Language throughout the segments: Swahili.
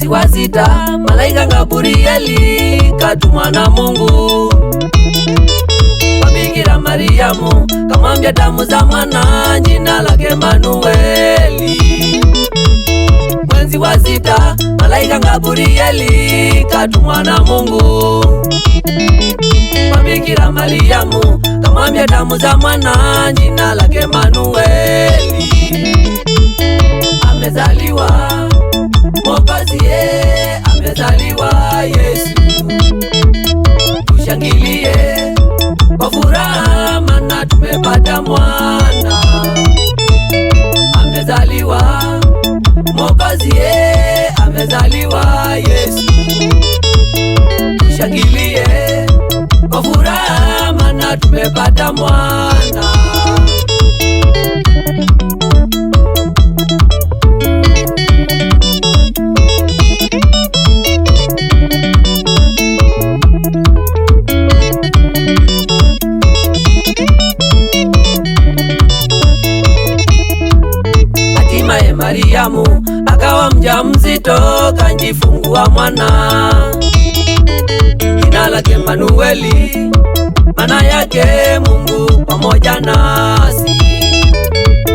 Mwezi wa sita, malaika Gabrieli katumwa na Mungu kwa Bikira Mariamu, kamwambia tamuza mwana jina lake Emanueli. Mwezi wa sita, malaika Gabrieli katumwa na Mungu kwa Bikira Mariamu, kamwambia tamuza mwana jina lake Emanueli. Amezaliwa Mwokozi, amezaliwa Yesu. Tushangilie kwa furaha, maana tumepata mwana. Amezaliwa Mwokozi, amezaliwa Yesu. Tushangilie kwa furaha, maana tumepata mwana. Mariamu akawa mjamzito, kanjifungua mwana, jina lake Emanueli, maana yake Mungu pamoja nasi.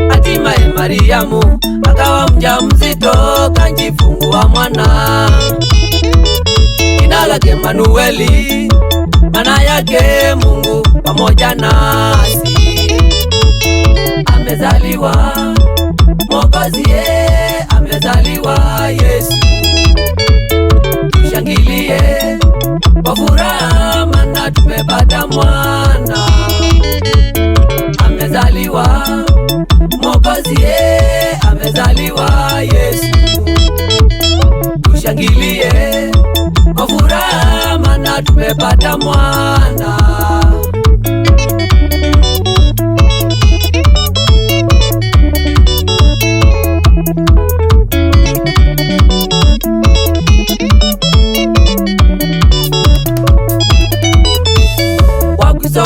Hatimaye Mariamu akawa mjamzito, kanjifungua mwana, jina lake Emanueli, maana yake Mungu pamoja nasi. Amezaliwa Mwokozi, amezaliwa Yesu. Tushangilie kwa furaha, maana tumepata mwana. Amezaliwa Mwokozi, amezaliwa Yesu. Tushangilie kwa furaha, maana tumepata mwana.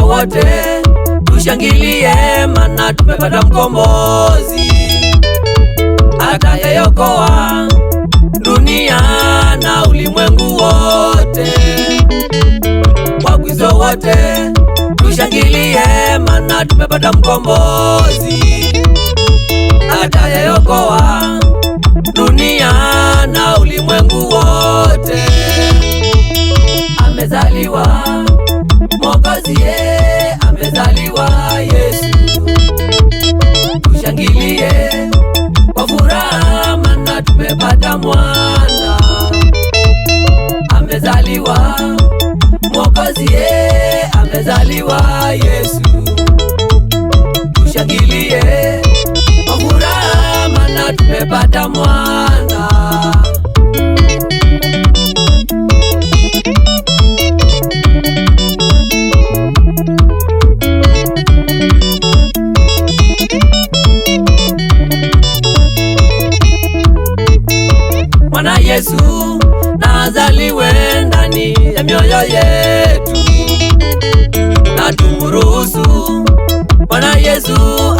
Wote tushangilie, maana tumepata mkombozi atakayeokoa dunia na ulimwengu wote. Wakristo wote tushangilie, maana tumepata mkombozi atakayeokoa dunia na ulimwengu wote. Amezaliwa Mwokozi, amezaliwa Yesu. Tushangilie kwa furaha, maana tumepata mwana. Amezaliwa Mwokozi, amezaliwa Yesu. Tushangilie kwa furaha, maana tumepata mwana. Mwana Yesu na azaliwe ndani ya mioyo yetu, na tumuruhusu Mwana Yesu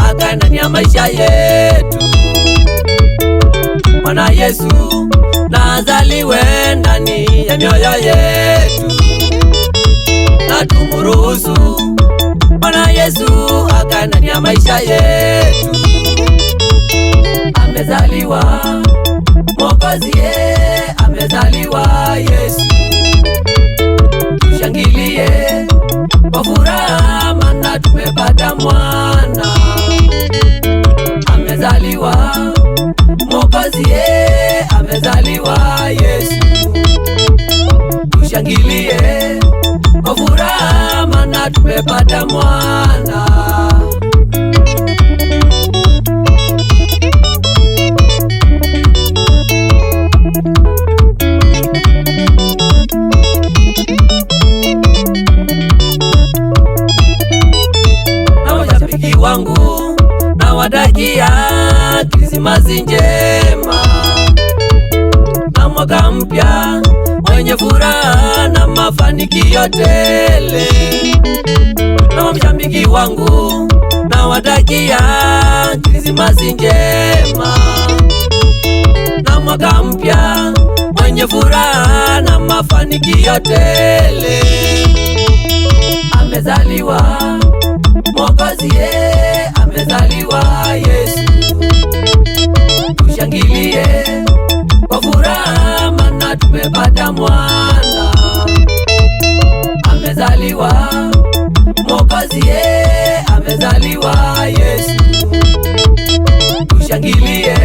akae ndani ya maisha yetu. Mwana Yesu na azaliwe ndani ya mioyo yetu, na tumuruhusu Mwana Yesu akae ndani ya maisha yetu. Amezaliwa Mwokozi, amezaliwa Yesu. Tushangilie kwa furaha, maana tumepata mwana. Amezaliwa Mwokozi, amezaliwa Yesu. Tushangilie kwa furaha, maana tumepata mwana. Wangu na watakia Krismasi njema na mwaka mpya mwenye furaha na mafanikio tele. Na mshambiki wangu na watakia Krismasi njema na mwaka mpya mwenye furaha na mafanikio tele. Amezaliwa Mwokozi, amezaliwa Yesu. Tushangilie kwa furaha, maana tumepata mwana. Amezaliwa Mwokozi, amezaliwa Yesu. Tushangilie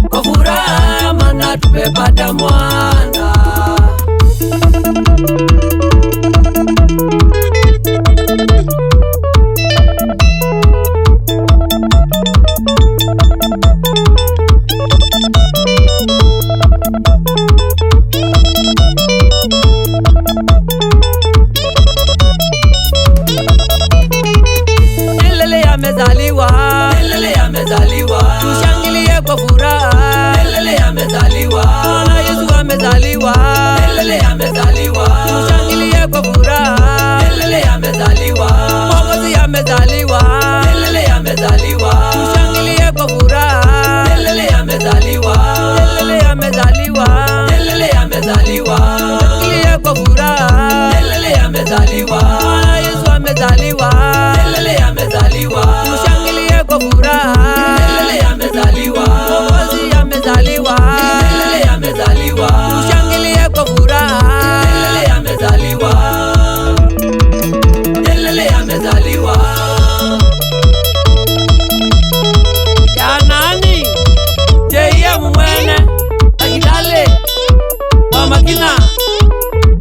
kwa furaha, maana tumepata mwana. Amezaliwa, tushangilie kwa furaha. Amezaliwa, Bwana Yesu amezaliwa. Amezaliwa, tushangilie kwa furaha. Amezaliwa, Mwokozi amezaliwa. Amezaliwa, tushangilie kwa furaha. Amezaliwa, amezaliwa. Amezaliwa, tushangilie kwa furaha. Amezaliwa, Bwana Yesu amezaliwa. Amezaliwa, tushangilie kwa furaha. Amezaliwa, Mwokozi amezaliwa. Amezaliwa, tushangilie kwa furaha. Amezaliwa, amezaliwa. Ya nani? JM mwene Akitale wa Makina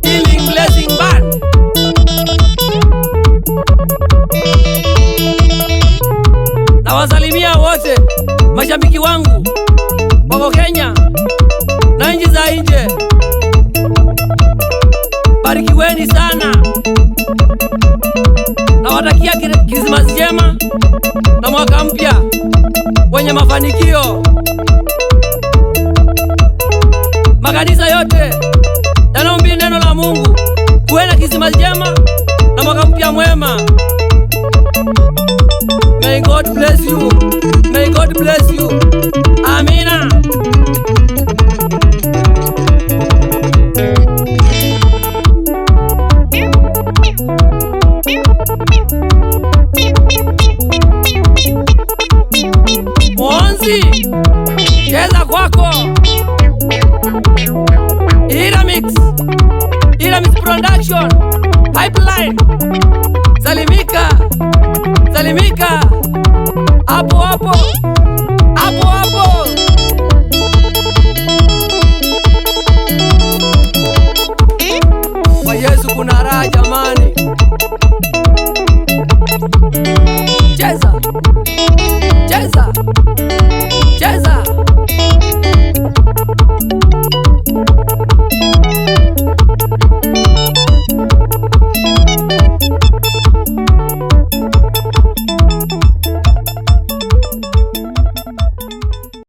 Healing Blessing Band. Na wasalimia wote mashabiki wangu wako Kenya na nchi za nje. Barikiweni sana. Na watakia Krismasi njema na mwaka mpya wenye mafanikio. Makanisa yote yanaomba neno la Mungu, kuwe na Krismasi njema na mwaka mpya mwema. May God bless you. May God bless you. Amina. Mwanzi, cheza kwako. Iramix Production. Pipeline. Salimika. Hapo hapo.